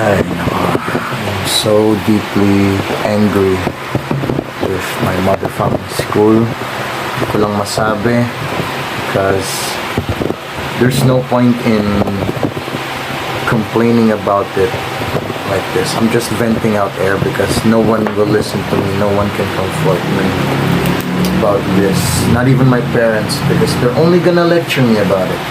Ay, nako. I'm so deeply angry with my motherfucking school. Hindi ko lang masabi because there's no point in complaining about it like this. I'm just venting out air because no one will listen to me. No one can comfort me about this. Not even my parents, because they're only gonna lecture me about it.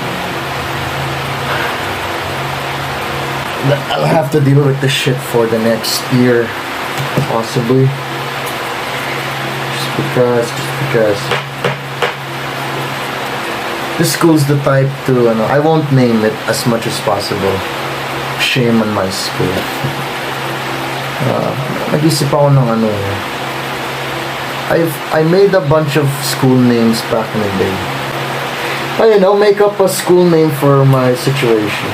I'll have to deal with this shit for the next year, possibly. Just because. This school's the type to, I won't name it as much as possible. Shame on my school. Nag-isip ako ng I made a bunch of school names back in the day. Make up a school name for my situation.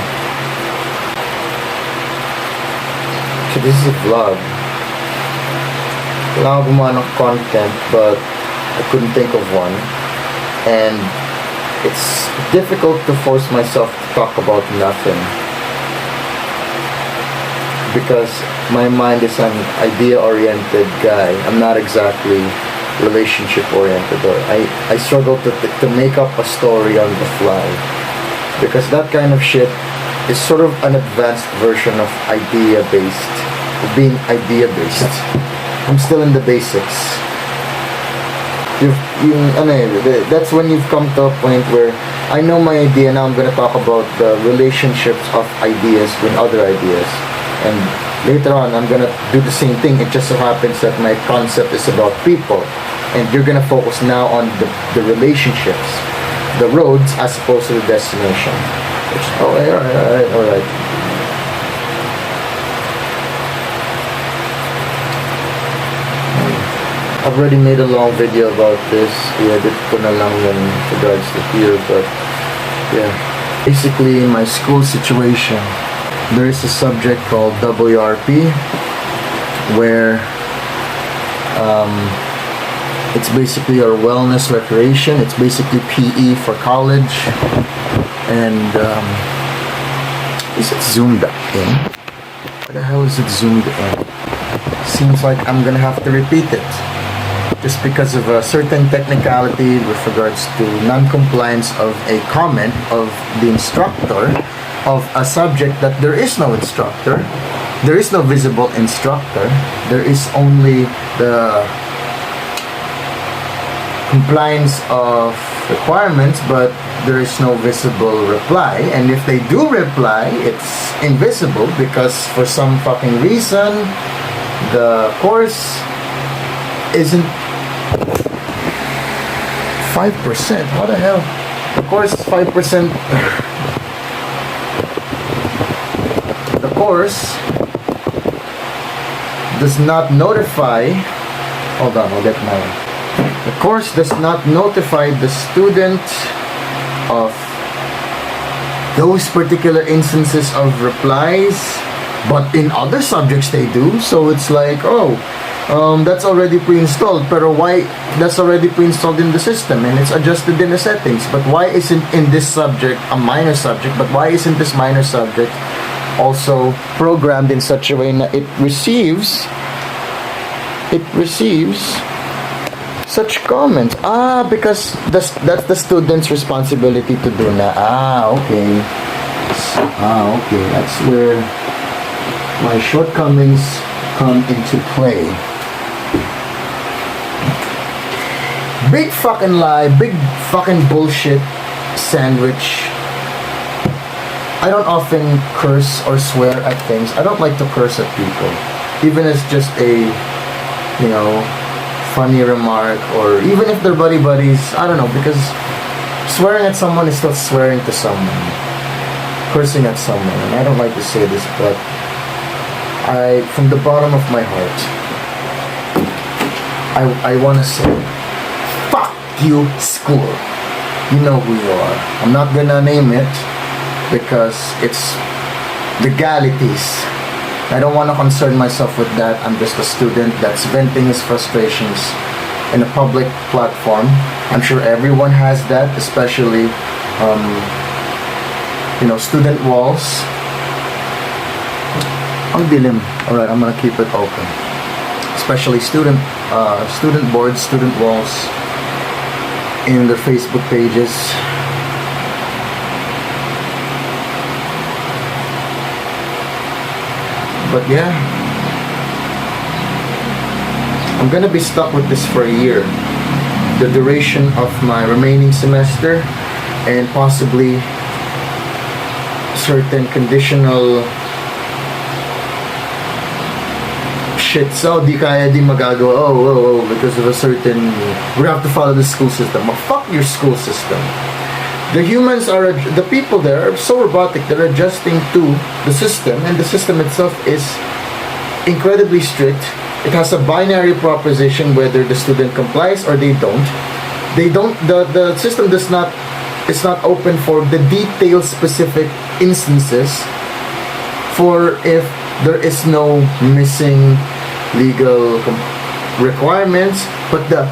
So this is a vlog. Kailangan ko gumawa ng content, but I couldn't think of one. And it's difficult to force myself to talk about nothing, because my mind is an idea-oriented guy. I'm not exactly relationship-oriented. Or I struggle to make up a story on the fly, because that kind of shit is sort of an advanced version of idea-based, of being idea-based. I'm still in the basics. That's when you've come to a point where I know my idea, now I'm going to talk about the relationships of ideas with other ideas. And later on, I'm going to do the same thing. It just so happens that my concept is about people. And you're going to focus now on the relationships, the roads, as opposed to the destination. Alright. I've already made a long video about this. I-edit ko na lang in regards to here, but yeah. Basically, in my school situation, there is a subject called WRP, where it's basically our wellness recreation. It's basically PE for college. And is it zoomed in? What the hell is it zoomed in? Seems like I'm gonna have to repeat it, just because of a certain technicality with regards to non-compliance of a comment of the instructor of a subject that there is no instructor, there is no visible instructor, there is only the compliance of requirements, but there is no visible reply. And if they do reply, it's invisible, because for some fucking reason the course isn't 5%. What the hell? The course is 5%. The course does not notify. Hold on, I'll get my. The course does not notify the student of those particular instances of replies, but in other subjects they do. So it's like, that's already pre-installed, pero why that's already pre-installed in the system and it's adjusted in the settings, but why isn't in this subject a minor subject, but why isn't this minor subject also programmed in such a way that it receives such comments? Because that's the student's responsibility to do na. Okay, that's where my shortcomings come into play. Big fucking lie, big fucking bullshit sandwich. I don't often curse or swear at things. I don't like to curse at people, even as just a, funny remark, or even if they're buddies. I don't know, because swearing at someone is still swearing to someone, cursing at someone. And I don't like to say this, but from the bottom of my heart, I want to say, fuck you, school. You know who you are. I'm not gonna name it because it's legalities. I don't want to concern myself with that. I'm just a student that's venting his frustrations in a public platform. I'm sure everyone has that, especially student walls. Ang dilim. Alright, I'm gonna keep it open. Especially student boards, student walls in their Facebook pages. But yeah, I'm gonna be stuck with this for a year. The duration of my remaining semester, and possibly certain conditional shit. So di kaya, di magagawa. Oh, because of a certain, we have to follow the school system. Well, fuck your school system. The humans are, the people there are so robotic, they're adjusting to the system, and the system itself is incredibly strict. It has a binary proposition whether the student complies or they don't. The system does not, it's not open for the detail specific instances for if there is no missing legal requirements, but the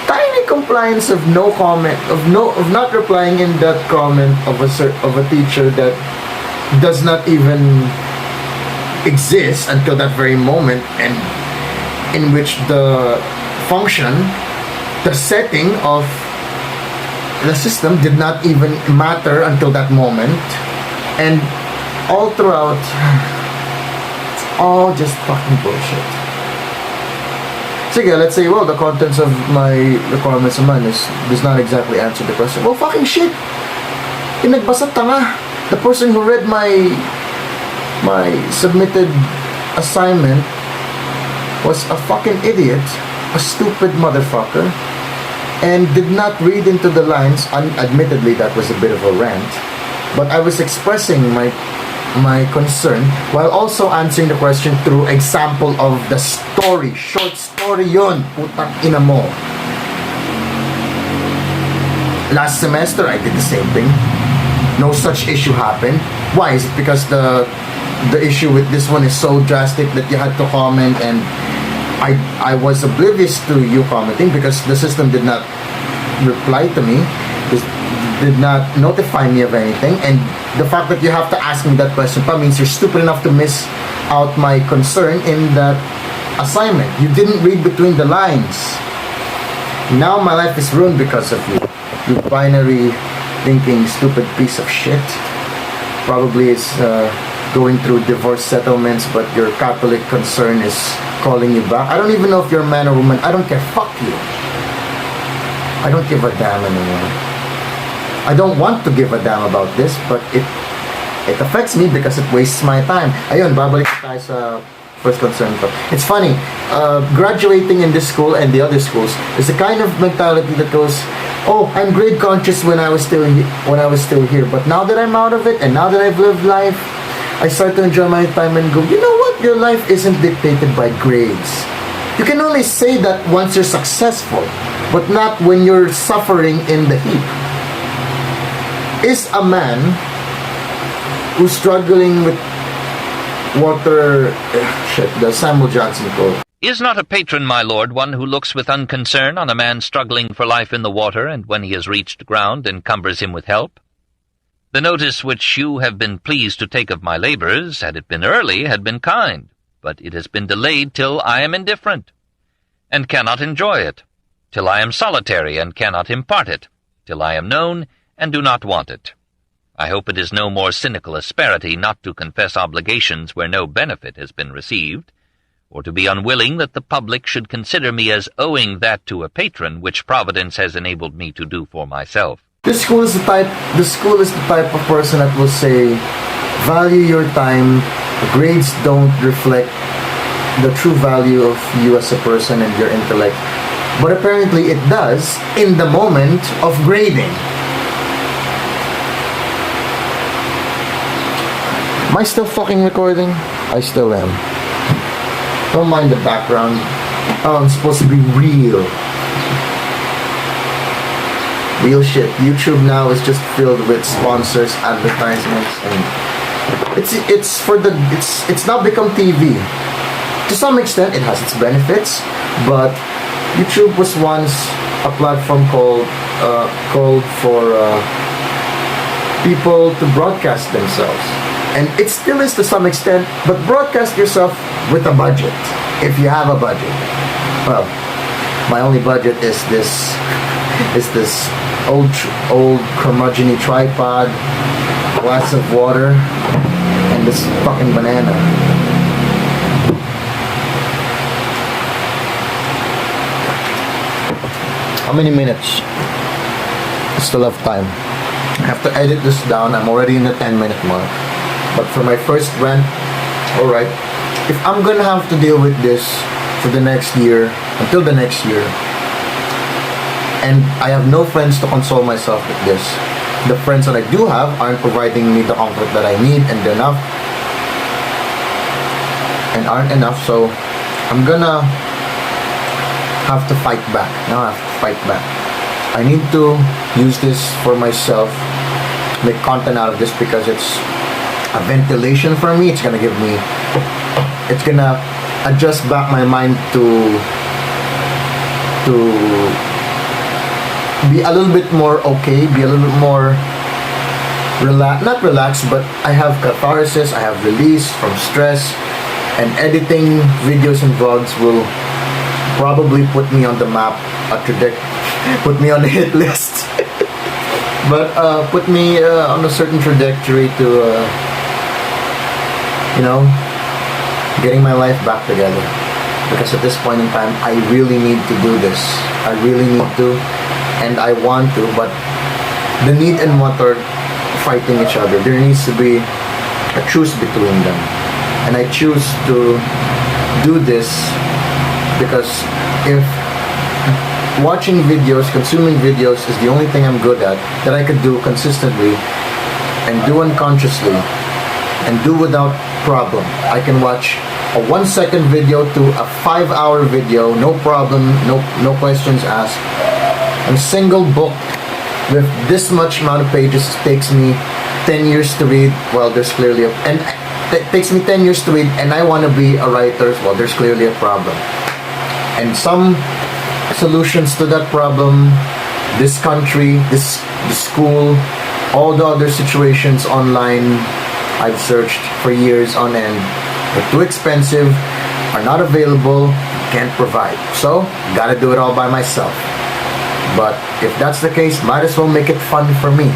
tiny compliance of no comment, of not replying in that comment of a teacher that does not even exist until that very moment, and in which the function, the setting of the system did not even matter until that moment, and all throughout, it's all just fucking bullshit. Sige, let's say, well, the contents of my requirements naman does not exactly answer the question. Well, fucking shit! Pinagbasa tanga. The person who read my submitted assignment was a fucking idiot, a stupid motherfucker, and did not read into the lines. Admittedly, that was a bit of a rant, but I was expressing my concern while also answering the question through example of the story. Short story yun. Putang ina mo. Last semester, I did the same thing. No such issue happened. Why? Is it because the issue with this one is so drastic that you had to comment, and I was oblivious to you commenting because the system did not reply to me, did not notify me of anything, and the fact that you have to ask me that question means you're stupid enough to miss out my concern in that assignment. You didn't read between the lines. Now my life is ruined because of you. You binary thinking stupid piece of shit. Probably is going through divorce settlements, but your Catholic concern is calling you back. I don't even know if you're a man or woman. I don't care. Fuck you. I don't give a damn anymore. I don't want to give a damn about this, but it affects me because it wastes my time. Ayun, babalik tayo sa first concern ko. It's funny, graduating in this school and the other schools is the kind of mentality that goes, oh, I'm grade conscious when I was still here, but now that I'm out of it and now that I've lived life, I start to enjoy my time and go, you know what? Your life isn't dictated by grades. You can only say that once you're successful, but not when you're suffering in the heat. Is a man who's struggling with water, the Samuel Johnson quote. Is not a patron, my lord, one who looks with unconcern on a man struggling for life in the water, and when he has reached ground, encumbers him with help? The notice which you have been pleased to take of my labours, had it been early, had been kind, but it has been delayed till I am indifferent, and cannot enjoy it, till I am solitary, and cannot impart it, till I am known, and do not want it. I hope it is no more cynical asperity not to confess obligations where no benefit has been received, or to be unwilling that the public should consider me as owing that to a patron which Providence has enabled me to do for myself. The school is the type of person that will say, value your time, grades don't reflect the true value of you as a person and your intellect. But apparently it does in the moment of grading. Am I still fucking recording? I still am. Don't mind the background. Oh, I'm supposed to be real. Real shit. YouTube now is just filled with sponsors, advertisements, and it's now become TV. To some extent, it has its benefits, but YouTube was once a platform called for people to broadcast themselves. And it still is to some extent, but broadcast yourself with a budget. If you have a budget. Well, my only budget is this old curmudgeon tripod, glass of water, and this fucking banana. How many minutes? I still have time. I have to edit this down. I'm already in the 10-minute mark. But for my first rant, alright, if I'm gonna have to deal with this for the next year, until the next year, and I have no friends to console myself with this, the friends that I do have aren't providing me the comfort that I need and aren't enough, so I'm gonna have to fight back. Now I have to fight back. I need to use this for myself, make content out of this, because it's a ventilation for me. It's gonna adjust back my mind to be a little bit more okay, be a little bit more not relaxed, but I have catharsis, I have release from stress, and editing videos and vlogs will probably put me on the map, put me on the hit list, but put me on a certain trajectory to getting my life back together. Because at this point in time, I really need to do this. I really need to, and I want to, but the need and want are fighting each other. There needs to be a truce between them. And I choose to do this because if watching videos, consuming videos is the only thing I'm good at, that I could do consistently and do unconsciously and do without problem. I can watch a 1-second video to a 5-hour video, no problem, no questions asked. A single book with this much amount of pages takes me 10 years to read. Well, there's clearly it takes me 10 years to read, and I want to be a writer. Well, there's clearly a problem. And some solutions to that problem, this country, the school, all the other situations online, I've searched for years on end. They're too expensive, are not available, can't provide. So, gotta do it all by myself. But if that's the case, might as well make it fun for me.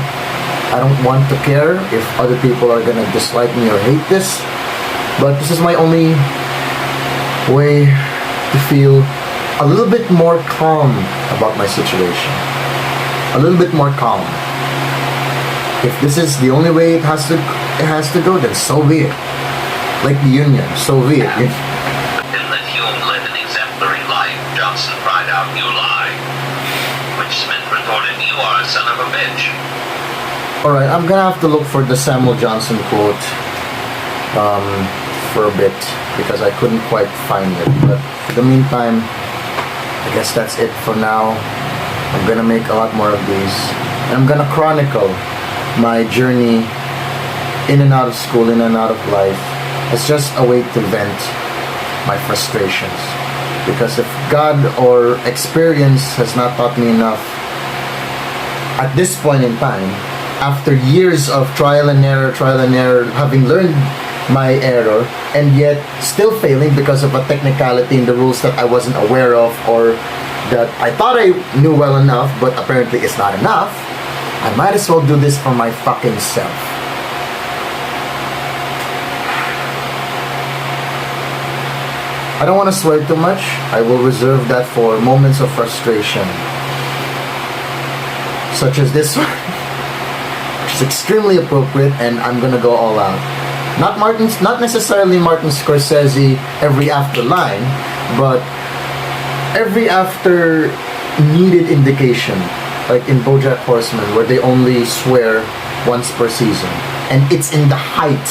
I don't want to care if other people are gonna dislike me or hate this, but this is my only way to feel a little bit more calm about my situation. A little bit more calm. If this is the only way it has to go, then so be it. Like the Union, so be it. In that Hume led an exemplary life, Johnson cried out, "You lie!" Which Smith retorted, "You are a son of a bitch." Alright, I'm gonna have to look for the Samuel Johnson quote for a bit, because I couldn't quite find it. But for the meantime, I guess that's it for now. I'm gonna make a lot more of these. And I'm gonna chronicle my journey in and out of school, in and out of life. It's just a way to vent my frustrations. Because if God or experience has not taught me enough, at this point in time, after years of trial and error, having learned my error, and yet still failing because of a technicality in the rules that I wasn't aware of, or that I thought I knew well enough, but apparently it's not enough, I might as well do this for my fucking self. I don't want to swear too much. I will reserve that for moments of frustration, such as this one, which is extremely appropriate, and I'm gonna go all out. Not necessarily Martin Scorsese every after line, but every after needed indication, like in BoJack Horseman, where they only swear once per season, and it's in the height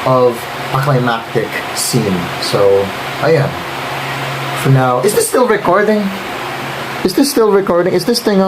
of a climactic scene. So, ayan. For now, is this still recording? Is this thing on?